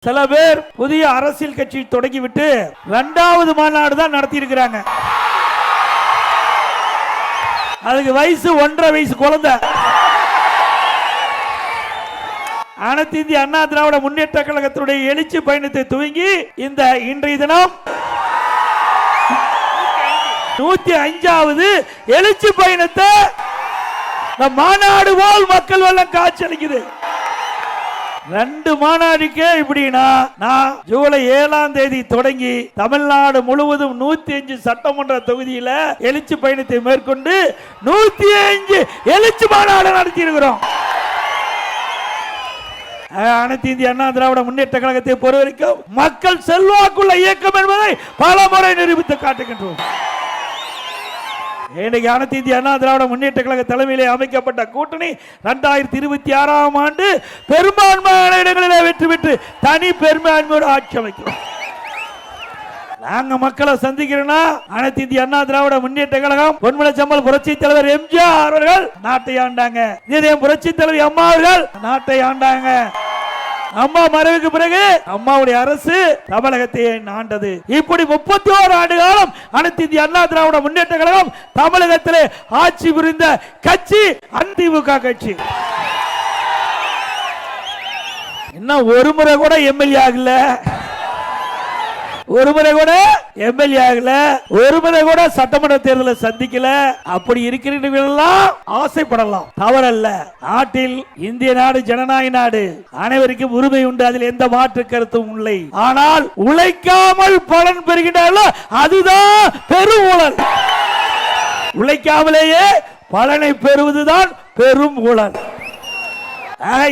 சில பேர் புதிய அரசியல் கட்சி தொடங்கிவிட்டு இரண்டாவது மாநாடு தான் நடத்தி இருக்கிறாங்க. அதுக்கு வயசு 1.5 வயசு குழந்தை. அனைத்து இந்திய அண்ணா திராவிட முன்னேற்ற கழகத்தினுடைய எழுச்சி பயணத்தை துவங்கி இந்த இன்றைய தினம் 105வது எழுச்சி பயணத்தை மாநாடு போல் மக்கள் வெள்ளம் காட்சியளிக்குது. 2 மாநாடுக்கே இப்படின்னா நான் ஜூலை 7ஆம் தேதி தொடங்கி தமிழ்நாடு முழுவதும் 105 சட்டமன்ற தொகுதியில எழுச்சி பயணத்தை மேற்கொண்டு 105 எழுச்சி மாநாடு நடத்தி இருக்கிறோம். அனைத்து இந்திய அண்ணா திராவிட முன்னேற்ற கழகத்தை பொறுத்தவரைக்கும் மக்கள் செல்வாக்குள்ள இயக்கம் என்பதை பல முறை நிரூபித்து காட்டுகின்றோம். இன்னைக்கு அனைத்து இந்திய அண்ணா திராவிட முன்னேற்ற கழக தலைமையிலே அமைக்கப்பட்ட கூட்டணி 2026ஆம் ஆண்டு பெரும்பான்மையான இடங்களிலே வெற்றி பெற்று தனி பெரும்பான்மையோடு ஆட்சி அமைக்கிறோம். நாங்க மக்களை சந்திக்கிறோம்னா அனைத்து இந்திய அண்ணா திராவிட முன்னேற்ற கழகம் பொன்மனச்சம்பல் புரட்சி தலைவர் எம்ஜிஆர் அவர்கள் நாட்டை ஆண்டாங்க. இதே புரட்சி தலைவர் அம்மா அவர்கள் நாட்டை ஆண்டாங்க. அம்மா மறைவுக்கு பிறகு அம்மாவுடைய அரசு தமிழகத்தை ஆண்டது. இப்படி 31 ஆண்டு காலம் அனைத்து இந்திய அண்ணா திராவிட முன்னேற்ற கழகம் தமிழகத்திலே ஆட்சி புரிந்த கட்சி அதிமுக கட்சி. இன்னும் ஒரு முறை கூட எம்எல்ஏ ஆகல, ஒரு முறை கூட எம்எல்ஏ ஆகல, ஒரு முறை கூட சட்டமன்ற தேர்தலை சந்திக்கல. அப்படி இருக்கிறவர்களெல்லாம் ஆசைப்படலாம், தவறல்ல. நாட்டில் இந்திய நாடு ஜனநாயக நாடு, அனைவருக்கும் உரிமை உண்டு, அதில் எந்த மாற்று கருத்தும் இல்லை. ஆனால் உழைக்காமல் பலன் பெறுகின்றார்கள், அதுதான் பெரும் ஊழல். உழைக்காமலேயே பலனை பெறுவதுதான் பெரும் ஊழல்.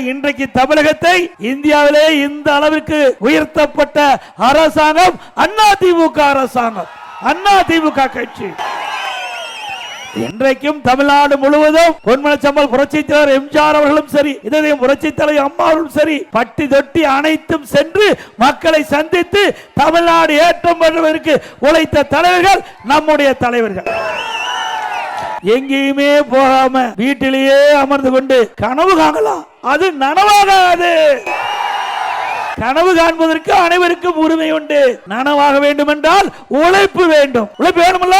இன்றைக்கு தமிழகத்தை இந்தியாவிலே இந்த அளவிற்கு உயர்த்தப்பட்ட அரசாங்கம் அதிமுக அரசாங்கம், அதிமுக கட்சி. இன்றைக்கும் தமிழ்நாடு முழுவதும் பொன்மனச்சம்பல் புரட்சி தலைவர் எம்ஜிஆர் அவர்களும் சரி, இதே புரட்சி தலைவர் அம்மா அவர்களும் சரி, பட்டி தொட்டி அனைத்தும் சென்று மக்களை சந்தித்து தமிழ்நாடு ஏற்றம் பெறுவதற்கு உழைத்த தலைவர்கள் நம்முடைய தலைவர்கள். எங்கேயுமே போகாம வீட்டிலேயே அமர்ந்து கொண்டு கனவு காணலாம், அது நனவாகாது. கனவு காண்பதற்கு அனைவருக்கும் உரிமை உண்டு. நனவாக வேண்டும் என்றால் உழைப்பு வேண்டும். உழைப்பு வேணும்ல.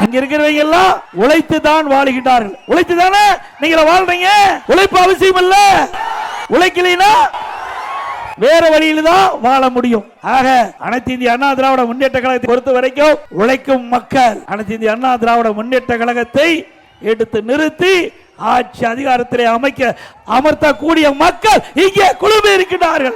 இங்க இருக்கிறவங்க எல்லாம் உழைத்து தான் வாழுகின்றார்கள். உழைத்து தானே நீங்க வாழ்றீங்க. உழைப்பு அவசியம் இல்ல. உழைக்கலைன்னா வேற வழியில தான் வாழ முடியும். ஆக அனைத்து இந்திய அண்ணா திராவிட முன்னேற்ற கழகத்தை பொறுத்த வரைக்கும் உழைக்கும் மக்கள் அனைத்து இந்திய அண்ணா திராவிட முன்னேற்ற கழகத்தை எடுத்து நிறுத்தி ஆட்சி அதிகாரத்திலே அமர்த்தக்கூடிய மக்கள் இங்கே குழுமி இருக்கின்றார்கள்.